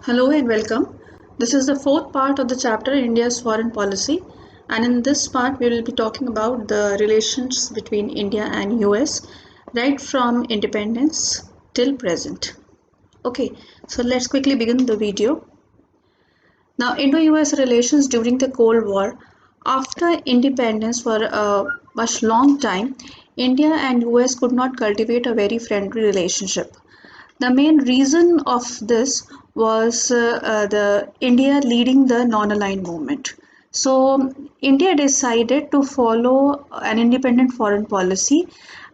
Hello and welcome. This is the fourth part of the chapter India's foreign policy, and in this part we will be talking about the relations between India and US right from independence till present. Okay, so let's quickly begin the video. Now, Indo-US relations during the Cold War, after independence for a much long time, India and US could not cultivate a very friendly relationship. The main reason of this was the India leading the non-aligned movement. So India decided to follow an independent foreign policy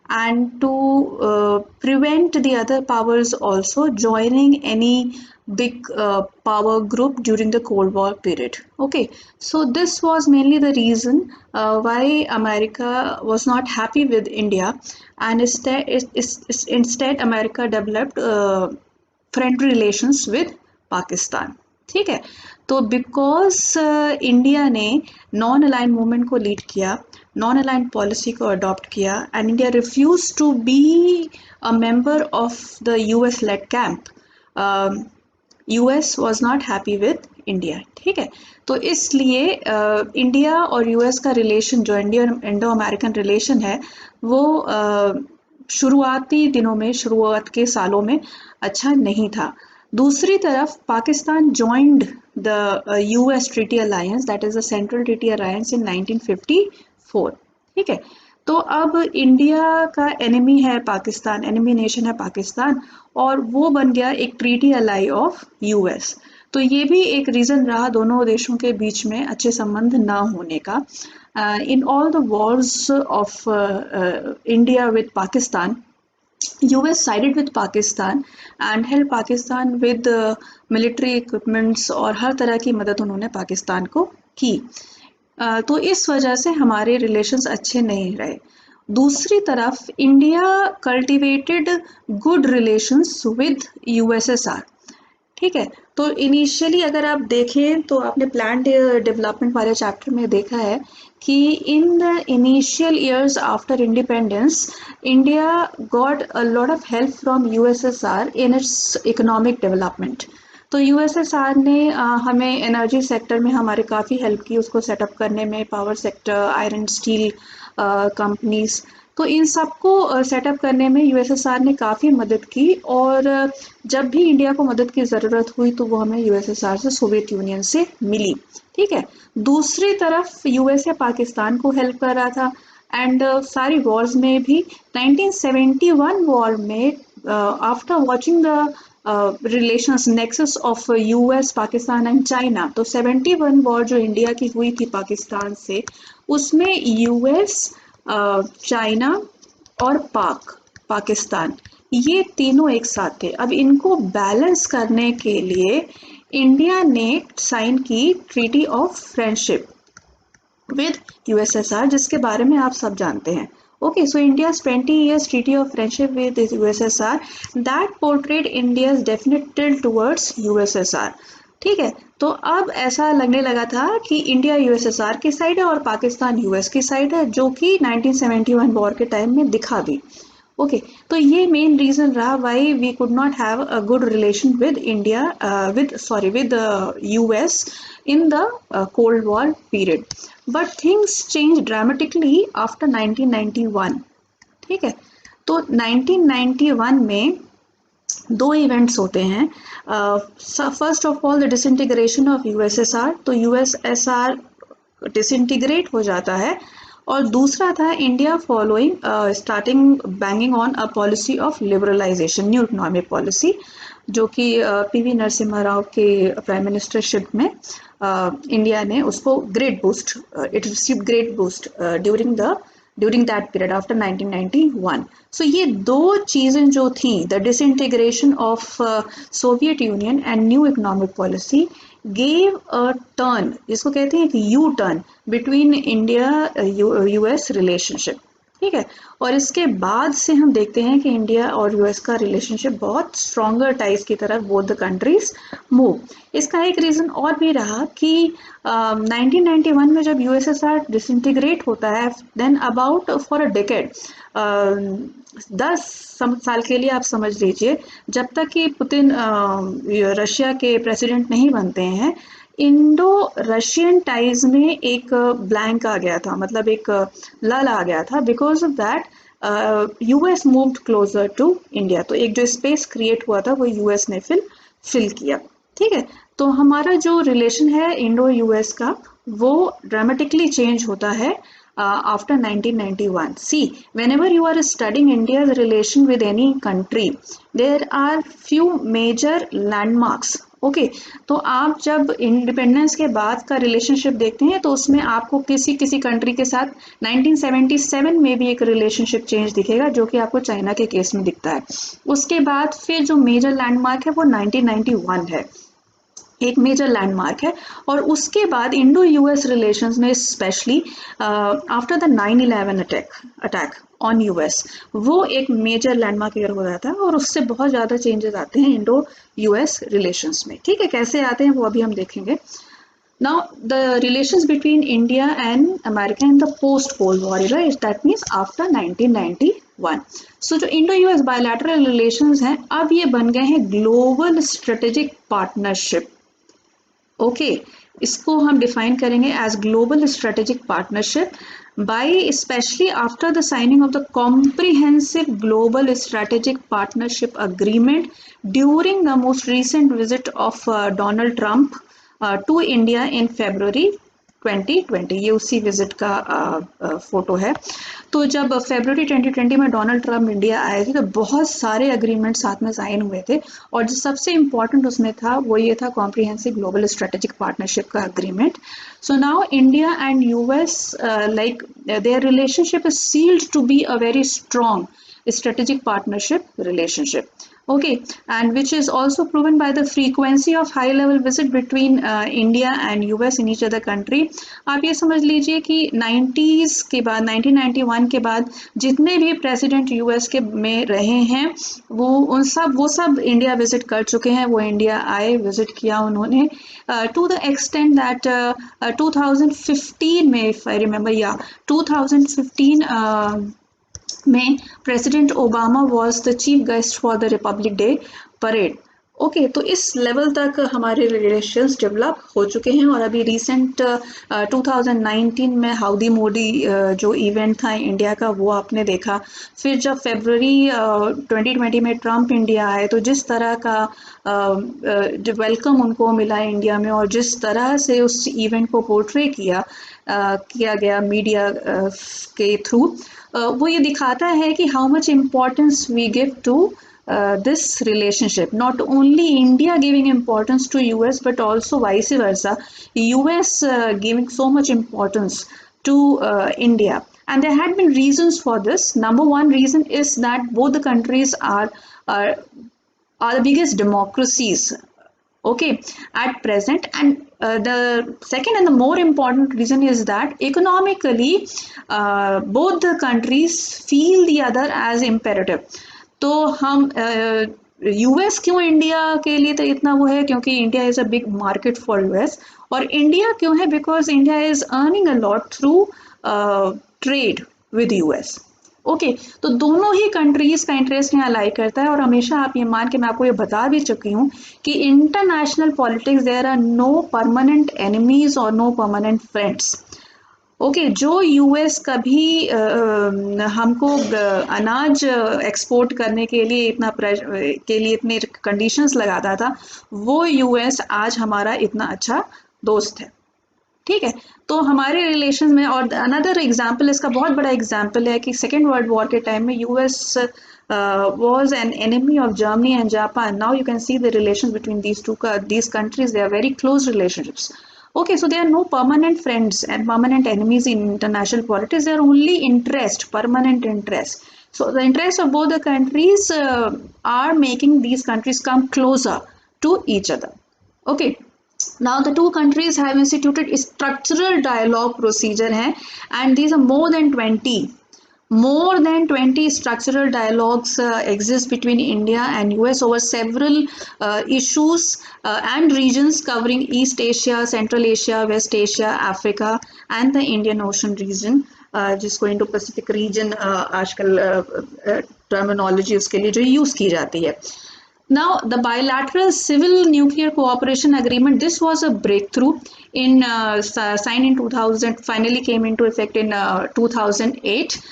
and to prevent the other powers also joining any big power group during the Cold War period. Okay, so this was mainly the reason why America was not happy with India, and instead America developed friendly relations with Pakistan. ठीक है, तो because India ने non align movement को lead किया, non align policy को adopt किया, and India refuse to be a member of the US led camp. US was not happy with India. ठीक है, तो इसलिए इंडिया और यूएस का रिलेशन जो इंडो अमेरिकन रिलेशन है वो शुरुआती दिनों में, शुरुआत के सालों में अच्छा नहीं था. दूसरी तरफ Pakistan joined the US Treaty Alliance, that is the Central Treaty Alliance in 1954. ठीक है, तो अब इंडिया का एनिमी है पाकिस्तान, एनिमी नेशन है पाकिस्तान, और वो बन गया एक ट्रीटी अलाई ऑफ यूएस. तो ये भी एक रीज़न रहा दोनों देशों के बीच में अच्छे संबंध ना होने का. इन all the Wars of India with Pakistan, US sided with Pakistan and helped Pakistan with military equipments और हर तरह की मदद उन्होंने पाकिस्तान को की. तो इस वजह से हमारे रिलेशंस अच्छे नहीं रहे. दूसरी तरफ India cultivated good relations with USSR. ठीक है, तो इनिशियली अगर आप देखें तो आपने प्लान डेवलपमेंट वाले चैप्टर में देखा है कि in the initial years after independence India got a lot of help from USSR in its economic development. तो यूएसएसआर ने हमें एनर्जी सेक्टर में हमारे काफ़ी हेल्प की, उसको सेटअप करने में, power sector, iron steel companies, तो इन सबको सेटअप करने में यूएसएसआर ने काफ़ी मदद की. और जब भी इंडिया को मदद की ज़रूरत हुई तो वो हमें यूएसएसआर से, सोवियत यूनियन से मिली. ठीक है, दूसरी तरफ यूएसए पाकिस्तान को हेल्प कर रहा था. एंड सारी वॉर्स में भी 1971 वॉर में after watching the relations nexus of US, Pakistan and China, तो 71 वॉर जो इंडिया की हुई थी पाकिस्तान से, उसमें यूएस, चाइना और पाकिस्तान, ये तीनों एक साथ थे. अब इनको बैलेंस करने के लिए इंडिया ने साइन की treaty of friendship with USSR, जिसके बारे में आप सब जानते हैं. Okay, so India's 20 years treaty of friendship with the USSR that portrayed India's definite tilt towards USSR. ठीक है, तो अब ऐसा लगने लगा था कि इंडिया यूएसएसआर की साइड है और पाकिस्तान यूएस की साइड है, जो कि 1971 वॉर के टाइम में दिखा भी. ओके, तो ये मेन रीजन रहा why we could not have a good relation with India, with US in the cold war period. But things change dramatically after 1991. ठीक है, तो 1991 में दो इवेंट्स होते हैं. First of all the disintegration of USSR, तो USSR disintegrate हो जाता है. और दूसरा था India following starting banging on a policy of liberalisation, new economic policy, जो कि पीवी नरसिम्हा राव के प्राइम मिनिस्टरशिप में इंडिया ने उसको great boost, it received great boost during that period after 1991. सो ये दो चीज़ें जो थी, the disintegration of Soviet union and new economic policy, gave a turn, जिसको कहते हैं कि U turn between India US relationship. ठीक है। और इसके बाद से हम देखते हैं कि इंडिया और यूएस का रिलेशनशिप बहुत स्ट्रॉन्गर टाइज की तरफ बोथ द कंट्रीज मूव। इसका एक रीज़न और भी रहा कि 1991 में जब यूएसएसआर डिसइंटीग्रेट होता है, then about for a decade, 10 साल के लिए आप समझ लीजिए, जब तक कि पुतिन रशिया के प्रेसिडेंट नहीं बनते हैं, इंडो रशियन टाइज में एक ब्लैंक आ गया था, मतलब एक लल आ गया था। Because of that US moved closer to India, तो एक जो स्पेस क्रिएट हुआ था वो यूएस ने फिल किया। ठीक है। तो हमारा जो रिलेशन है इंडो यूएस का, वो ड्रामेटिकली चेंज होता है after 1991. See, whenever you are studying India's relation with any country, there are few major landmarks. Okay तो आप जब इंडिपेंडेंस के बाद का रिलेशनशिप देखते हैं तो उसमें आपको किसी किसी कंट्री के साथ 1977 में भी एक रिलेशनशिप चेंज दिखेगा, जो कि आपको चाइना के केस में दिखता है। उसके बाद फिर जो मेजर लैंडमार्क है वो 1991 है, एक मेजर लैंडमार्क है। और उसके बाद इंडो यूएस रिलेशंस में specially after the 9/11 attack on US, वो एक मेजर लैंडमार्क ईयर हो जाता है और उससे बहुत ज़्यादा चेंजेस आते हैं इंडो यूएस रिलेशंस में। ठीक है, कैसे आते हैं वो अभी हम देखेंगे। Now, the relations between India and America in the post-Cold War era, is that means after 1991. So, जो Indo-US bilateral relations हैं, अब ये बन गए हैं global strategic partnership. ओके इसको हम डिफाइन करेंगे as global strategic partnership by specially after the signing of the comprehensive global strategic partnership agreement during the most recent visit of Donald Trump to India in February 2020। ये उसी visit का photo है। तो जब फरवरी 2020 में Donald Trump India आए थे तो बहुत सारे अग्रीमेंट साथ में साइन हुए थे, और जो सबसे इम्पोर्टेंट उसमें था वो ये था कॉम्प्रिहेंसिव ग्लोबल स्ट्रेटेजिक पार्टनरशिप का agreement. So now India and US like their relationship is sealed to be a very strong strategic partnership relationship. Okay, and which is also proven by the frequency of high level visit between India and US in each other country. आप ये समझ लीजिए कि 90s के बाद 1991 के बाद जितने भी प्रेसिडेंट यूएस के में रहे हैं वो सब इंडिया विजिट कर चुके हैं। वो इंडिया आए, विजिट किया उन्होंने टू द एक्सटेंट दैट 2015 में, इफ आई रिमेम्बर, या 2015 में president Obama was the chief guest for the Republic day parade. Okay तो इस लेवल तक हमारे रिलेशंस डेवलप हो चुके हैं। और अभी रिसेंट 2019 में हाउडी मोदी जो इवेंट था इंडिया का, वो आपने देखा। फिर जब फरवरी 2020 में ट्रंप इंडिया आए तो जिस तरह का वेलकम उनको मिला इंडिया में, और जिस तरह से उस इवेंट को पोर्ट्रे किया गया मीडिया के थ्रू, वो ये दिखाता है कि how much importance we give to this relationship. Not only India giving importance to US, but also vice versa, US giving so much importance to India. And there had been reasons for this. Number one reason is that both the countries are the biggest democracies, okay, at present. And the second and the more important reason is that economically both the countries feel the other as imperative. तो हम US क्यों India के लिए तो इतना वो है, क्योंकि India is a big market for US. और इंडिया क्यों है, because India is earning a lot through trade with US. Okay तो दोनों ही कंट्रीज़ का इंटरेस्ट यहाँ लाई करता है। और हमेशा आप ये मान के, मैं आपको ये बता भी चुकी हूँ कि international politics there are no permanent enemies और नो परमानेंट फ्रेंड्स। ओके जो यूएस कभी हमको अनाज एक्सपोर्ट करने के लिए इतने कंडीशंस लगाता था, वो यूएस आज हमारा इतना अच्छा दोस्त है। ठीक है, तो हमारे रिलेशन में, और अनदर एग्जाम्पल, इसका बहुत बड़ा एग्जाम्पल है कि सेकेंड वर्ल्ड वॉर के टाइम में US was an enemy of Germany and Japan. Now you can see the relations between these countries. They are very close relationships. Okay, so there are no permanent friends and permanent enemies in international politics. They are only permanent interest. So the interests of both the countries are making these countries come closer to each other. Okay. Now the two countries have instituted structural dialogue procedure हैं, and these are more than 20 More than 20 structural dialogues exist between India and US over several issues and regions covering East Asia, Central Asia, West Asia, Africa and the Indian Ocean region, जिसको Indo Pacific region आजकल terminology उसके लिए जो use की जाती है. Now, the bilateral civil nuclear cooperation agreement, this was a breakthrough in signed in 2000, finally came into effect in 2008.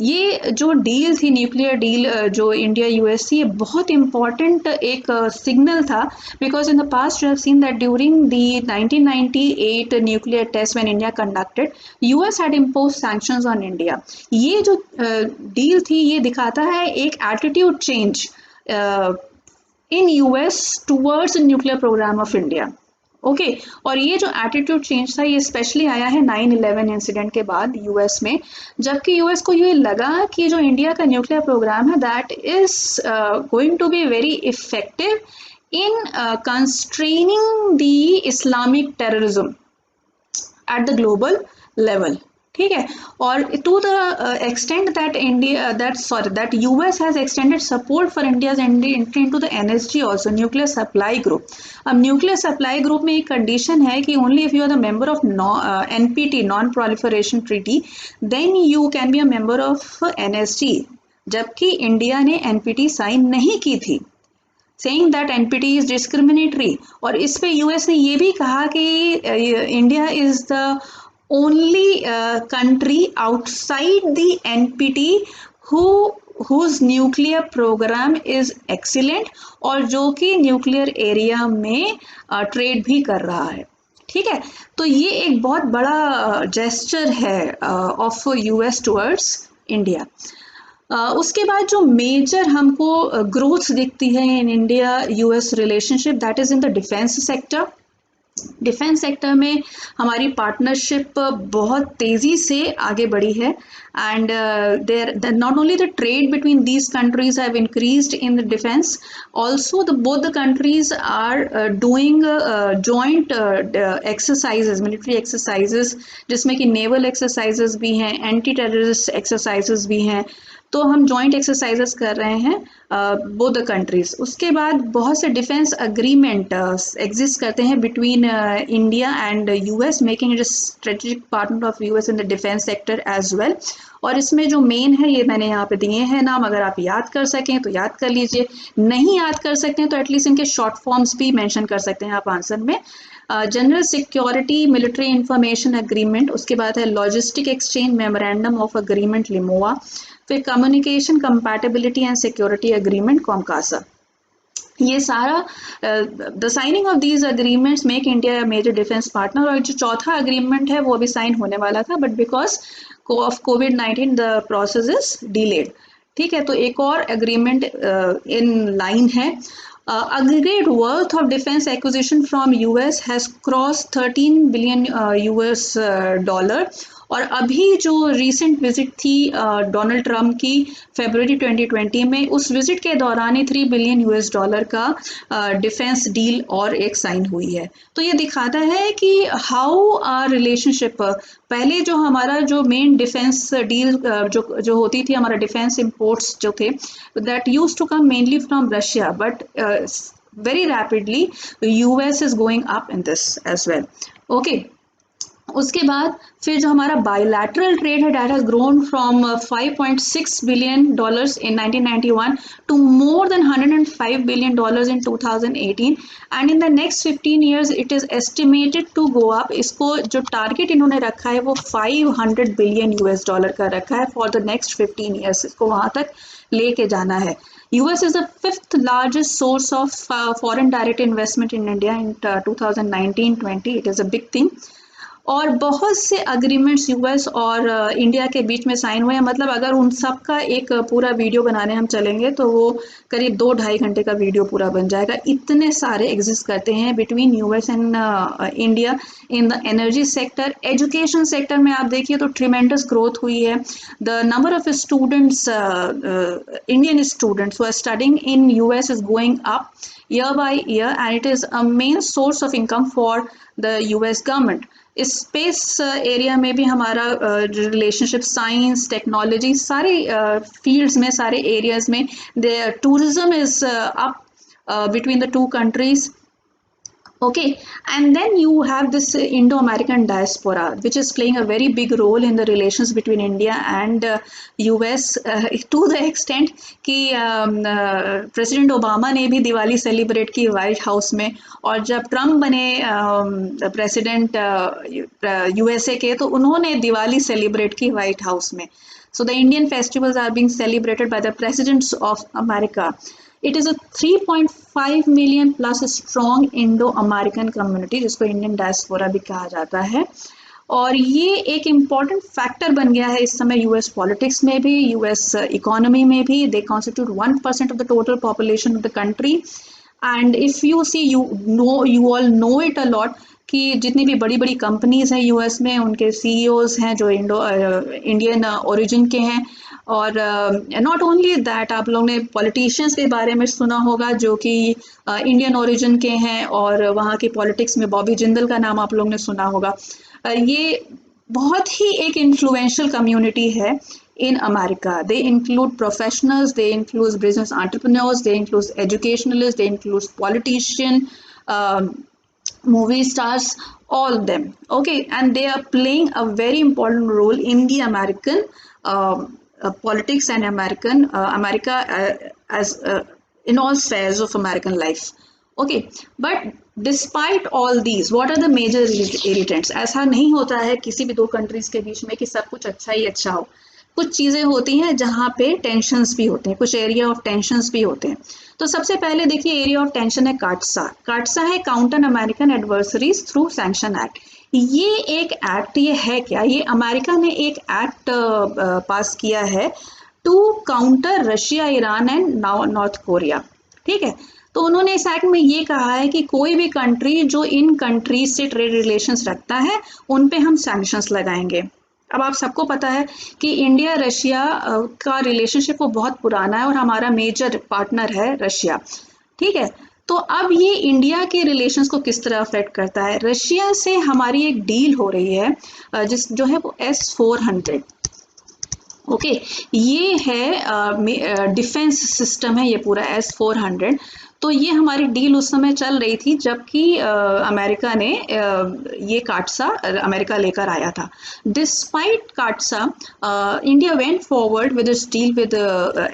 ये जो डील थी, न्यूक्लियर डील जो इंडिया यूएस थी, ये बहुत इम्पॉर्टेंट एक सिग्नल था, because in the past you have seen that during the 1998 nuclear test when India conducted, US had impose sanctions on India. ये जो डील थी ये दिखाता है एक attitude change in US towards nuclear programme of India. Okay, और ये जो एटीट्यूड चेंज था ये स्पेशली आया है 9/11 इंसिडेंट के बाद यूएस में, जबकि यूएस को ये लगा कि जो इंडिया का न्यूक्लियर प्रोग्राम है that is going to be very effective in constraining the Islamic terrorism at the global level. ठीक है, और to the extent that India that US has extended support for India's entry into the NSG also, nuclear supply group. अब nuclear supply group में एक condition है कि only if you are the member of NPT, non proliferation treaty, then you can B a member of NSG, जबकि India ने NPT sign नहीं की थी, saying that NPT is discriminatory. और इस पे यूएस ने ये भी कहा कि India is the only country outside the NPT whose nuclear program is excellent और जो कि न्यूक्लियर एरिया में ट्रेड भी कर रहा है. ठीक है, तो ये एक बहुत बड़ा जेस्चर है ऑफ यूएस टुवर्ड्स इंडिया. उसके बाद जो मेजर हमको ग्रोथ दिखती है in India US relationship, that is in the defence sector. Defence sector में हमारी पार्टनरशिप बहुत तेज़ी से आगे बढ़ी है, and there not only the trade between these countries have increased in the defence, also the both the countries are doing joint exercises, military exercises, जिसमें कि नेवल एक्सरसाइजेज भी हैं, एंटी टेररिस्ट एक्सरसाइजेज भी हैं. तो हम जॉइंट एक्सरसाइजेस कर रहे हैं बोथ द कंट्रीज. उसके बाद बहुत से डिफेंस अग्रीमेंट एग्जिस्ट करते हैं between India and US, making it a strategic partner of US in the defence sector as well. और इसमें जो मेन है ये मैंने यहाँ पे दिए हैं नाम, अगर आप याद कर सकें तो याद कर लीजिए, नहीं याद कर सकते हैं तो एटलीस्ट इनके शॉर्ट फॉर्म्स भी मेंशन कर सकते हैं आप आंसर में. General security military information agreement, उसके बाद है logistic exchange memorandum of agreement LEMOA, फिर communication compatibility and security agreement COMCASA. ये सारा the signing of these agreements make India major defence partner. और जो चौथा अग्रीमेंट है वो अभी साइन होने वाला था, but because of covid the process is delayed. ठीक है, तो एक और अग्रीमेंट इन लाइन है. Aggregate worth of defense acquisition from US has crossed $13 billion US dollar. और अभी जो रिसेंट विजिट थी डोनाल्ड ट्रम्प की फरवरी 2020 में, उस विजिट के दौरान ही $3 बिलियन US डॉलर का डिफेंस डील और एक साइन हुई है. तो ये दिखाता है कि हाउ आर रिलेशनशिप, पहले जो हमारा जो मेन डिफेंस डील जो होती थी, हमारा डिफेंस इंपोर्ट्स जो थे that used to come mainly from Russia, but very rapidly US is going up in this as well. Okay, उसके बाद फिर जो हमारा बायलैटरल ट्रेड है that has grown from $5.6 billion in 1991 to more than $105 billion in 2018, and in the next 15 years it is estimated to go up. इसको जो target इन्होंने रखा है वो $500 billion US डॉलर का रखा है फॉर द नेक्स्ट 15 years, इसको वहाँ तक लेके जाना है. US is the 5th largest source of foreign direct investment in India in 2019-20. It is a big thing. और बहुत से अग्रीमेंट्स यूएस और इंडिया के बीच में साइन हुए हैं. मतलब अगर उन सब का एक पूरा वीडियो बनाने हम चलेंगे तो वो करीब 2-2.5 घंटे का वीडियो पूरा बन जाएगा. इतने सारे एग्जिस्ट करते हैं between US and India in the energy sector. Education sector में आप देखिए तो ट्रिमेंडस ग्रोथ हुई है. The number of students, Indian students who are studying in US is going up. year by year, and it is a main source of income for the US government. इस space area में भी हमारा relationship science technology सारे fields में सारे areas में the tourism is up between the two countries. Okay, and then you have this Indo-American diaspora, which is playing a very big role in the relations between India and US, to the extent कि president Obama ने भी Diwali celebrate की white house में, और जब Trump बने president USA के, तो उन्होंने दिवाली सेलिब्रेट की वाइट हाउस में. So the Indian festivals are being celebrated by the presidents of America. It is a 3.5 million plus strong Indo-American community, जिसको इंडियन डायस्पोरा भी कहा जाता है, और ये एक इम्पॉर्टेंट फैक्टर बन गया है इस समय यूएस पॉलिटिक्स में भी, यूएस इकोनॉमी में भी. They constitute 1% of the total population of the country. And if you see, you all know it a lot कि जितनी भी बड़ी बड़ी कंपनीज हैं यूएस में, उनके सीईओज हैं जो इंडियन ओरिजिन के हैं. और नॉट ओनली दैट, आप लोगों ने पॉलिटिशियंस के बारे में सुना होगा जो कि इंडियन ओरिजिन के हैं, और वहाँ की पॉलिटिक्स में बॉबी जिंदल का नाम आप लोगों ने सुना होगा. ये बहुत ही एक इन्फ्लुएंशियल कम्युनिटी है in America. They include professionals, they include business entrepreneurs, they include educationalists, they include politicians, movie stars, all of them. Okay, and they are playing a very important role in the American politics and America as in all spheres of American life. Okay, but despite all these, what are the major irritants? ऐसा नहीं होता है किसी भी दो countries के बीच में कि सब कुछ अच्छा ही अच्छा हो. कुछ चीज़ें होती हैं जहाँ पे टेंशन्स भी होते हैं, कुछ एरिया ऑफ टेंशन्स भी होते हैं. तो सबसे पहले देखिए, एरिया ऑफ टेंशन है काटसा. काटसा है counter American adversaries through sanction act. ये एक एक्ट, ये है क्या, ये अमेरिका ने एक एक्ट पास किया है to counter Russia, Iran and North Korea. ठीक है, तो उन्होंने इस एक्ट में ये कहा है कि कोई भी कंट्री जो इन कंट्रीज से ट्रेड रिलेशंस रखता है, उन पे हम सैंक्शंस लगाएंगे. अब आप सबको पता है कि इंडिया रशिया का रिलेशनशिप वो बहुत पुराना है, और हमारा मेजर पार्टनर है रशिया. ठीक है, तो अब ये इंडिया के रिलेशंस को किस तरह अफेक्ट करता है. रशिया से हमारी एक डील हो रही है जो है वो S-400. ओके, ये है डिफेंस सिस्टम है, ये पूरा S-400. तो ये हमारी डील उस समय चल रही थी जबकि अमेरिका ने ये काटसा अमेरिका लेकर आया था. Despite काटसा, India went forward with this deal with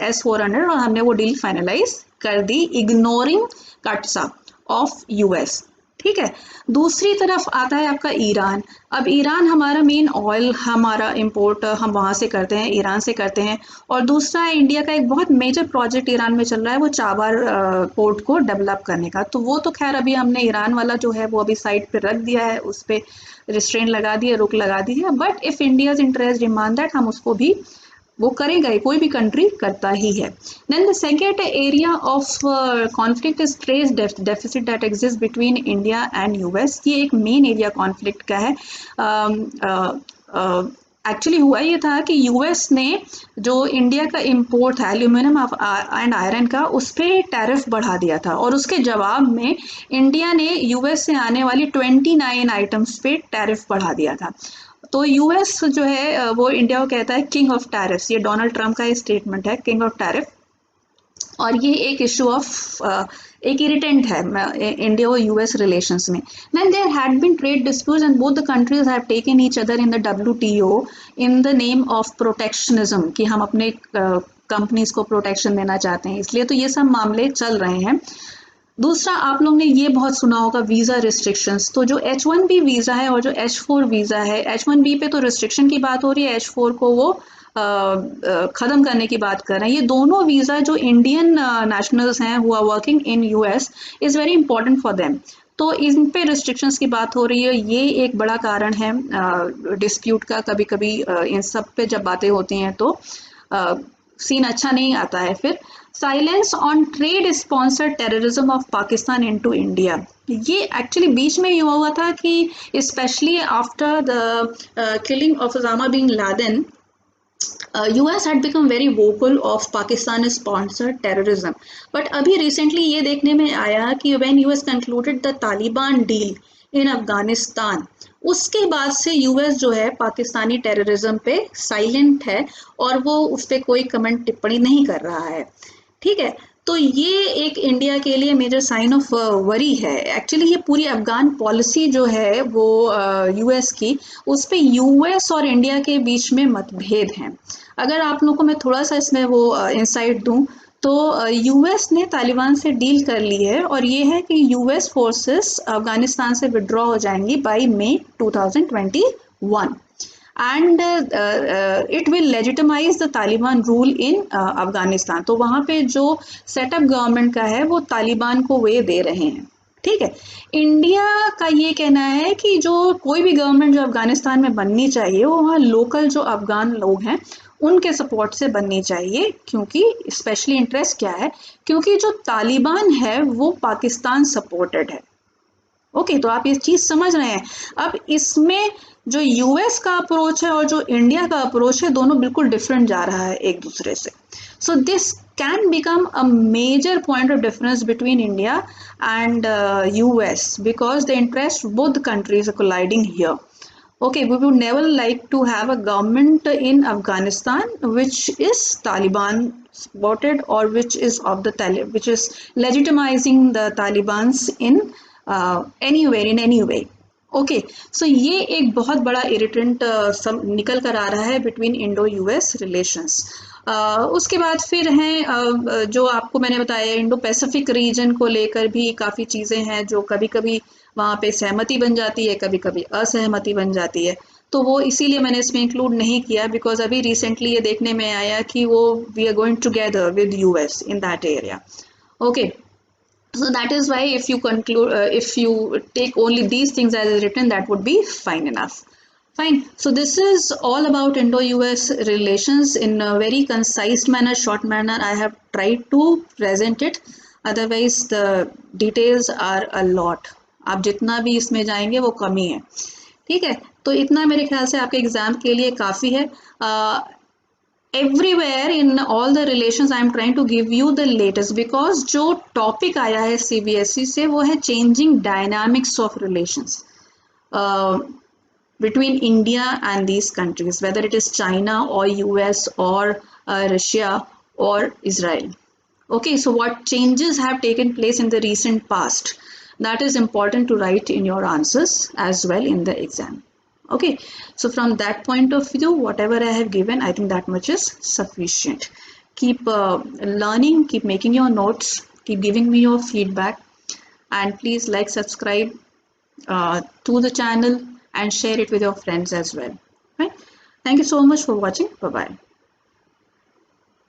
S-400, और हमने वो डील फाइनलाइज कर दी, इग्नोरिंग काटसा ऑफ यूएस. ठीक है, दूसरी तरफ आता है आपका ईरान. अब ईरान हमारा मेन ऑयल, हमारा इंपोर्ट हम वहाँ से करते हैं, ईरान से करते हैं. और दूसरा है इंडिया का एक बहुत मेजर प्रोजेक्ट ईरान में चल रहा है, वो चाबार पोर्ट को डेवलप करने का. तो वो तो खैर अभी हमने ईरान वाला जो है वो अभी साइड पे रख दिया है, उस पर रिस्ट्रेन लगा दी है, रुक लगा दी है. But if India's interest demand that, हम उसको भी वो करेगा, कोई भी कंट्री करता ही है. Then the second area of conflict is trade deficit that exist between India and US. ये एक मेन एरिया कॉन्फ्लिक्ट का है. एक्चुअली हुआ ये था कि यूएस ने जो इंडिया का इंपोर्ट था एल्यूमिनियम एंड आयरन का, उस पर टैरिफ बढ़ा दिया था, और उसके जवाब में इंडिया ने यूएस से आने वाली 29 आइटम्स पे टैरिफ बढ़ा दिया था. तो यूएस जो है वो इंडिया को कहता है किंग ऑफ टैरिफ्स. ये डोनाल्ड ट्रम्प का स्टेटमेंट है, किंग ऑफ टैरिफ. और ये एक इशू ऑफ एक इरिटेंट है इंडिया और यूएस रिलेशंस में. Then there had been trade disputes and both the countries have taken each other in the WTO in the name of protectionism, कि हम अपने कंपनीज को प्रोटेक्शन देना चाहते हैं, इसलिए तो ये सब मामले चल रहे हैं. दूसरा, आप लोगों ने ये बहुत सुना होगा वीज़ा रिस्ट्रिक्शंस. तो जो H-1B वीज़ा है और जो H-4 वीज़ा है, H-1B पे तो रिस्ट्रिक्शन की बात हो रही है, H-4 को वो ख़त्म करने की बात कर रहे हैं. ये दोनों वीज़ा जो इंडियन नेशनल्स हैं who are working in US is very important for them. तो इन पे रिस्ट्रिक्शंस की बात हो रही है, ये एक बड़ा कारण है डिस्प्यूट का. कभी कभी इन सब पे जब बातें होती हैं तो सीन अच्छा नहीं आता है. फिर silence on trade sponsored terrorism of Pakistan into India. ये एक्चुअली बीच में ये हुआ था कि specially after the killing of Osama bin Laden, US had become very vocal of Pakistan sponsored terrorism. But अभी recently ये देखने में आया कि when US concluded the Taliban deal in Afghanistan, उसके बाद से US जो है पाकिस्तानी टेररिज्म पे साइलेंट है और वो उस पर कोई कमेंट टिप्पणी नहीं कर रहा है। ठीक है, तो ये एक इंडिया के लिए मेजर साइन ऑफ वरी है। एक्चुअली ये पूरी अफगान पॉलिसी जो है वो यूएस की, उस पे यूएस और इंडिया के बीच में मतभेद हैं। अगर आप लोगों को मैं थोड़ा सा इसमें वो इंसाइट दूं तो यूएस ने तालिबान से डील कर ली है और ये है कि यूएस फोर्सेस अफगानिस्तान से विड्रॉ हो जाएंगी by May 2021 and it will legitimize the Taliban rule in Afghanistan. तो वहाँ पे जो सेटअप गवर्नमेंट का है वो तालिबान को वे दे रहे हैं। ठीक है, इंडिया का ये कहना है कि जो कोई भी गवर्नमेंट जो अफगानिस्तान में बननी चाहिए वो वहाँ लोकल जो अफगान लोग हैं उनके सपोर्ट से बननी चाहिए, क्योंकि स्पेशली इंटरेस्ट क्या है, क्योंकि जो तालिबान है वो पाकिस्तान सपोर्टेड है। ओके, तो आप ये चीज समझ रहे हैं। अब इसमें जो यूएस का अप्रोच है और जो इंडिया का अप्रोच है दोनों बिल्कुल डिफरेंट जा रहा है एक दूसरे से। So this can become a major point of difference between India and US because the interests of both the countries are colliding here. Okay, we would never like to have a government in Afghanistan which is Taliban supported or which is of the which is legitimizing the Talibans in anywhere in any way. Okay, so ये एक बहुत बड़ा irritant सब निकल कर आ रहा है between Indo US relations. उसके बाद फिर हैं जो आपको मैंने बताया इंडो पैसिफिक रीजन को लेकर भी काफ़ी चीज़ें हैं जो कभी कभी वहाँ पे सहमति बन जाती है, कभी कभी असहमति बन जाती है। तो वो इसीलिए मैंने इसमें इंक्लूड नहीं किया बिकॉज अभी रिसेंटली ये देखने में आया कि वो we are going together with US in that area. Okay, so that is why if you conclude if you take only these things as written, that would be fine enough. Fine, so this is all about Indo-US relations in a very concise manner, short manner. I have tried to present it, otherwise the details are a lot. आप जितना भी इसमें जाएंगे वो कम ही है। ठीक है, तो इतना मेरे ख्याल से आपके एग्जाम के लिए काफ़ी है। Everywhere in all the relations I am trying to give you the latest because जो टॉपिक आया है सीबीएसई से वो है changing dynamics of relations between India and these countries, whether it is China or US or Russia or Israel. Okay, so what changes have taken place in the recent past? That is important to write in your answers as well in the exam. Okay, so from that point of view, whatever I have given, I think that much is sufficient. Keep learning, keep making your notes, keep giving me your feedback, and please like, subscribe to the channel and share it with your friends as well. Right? Thank you so much for watching. Bye bye.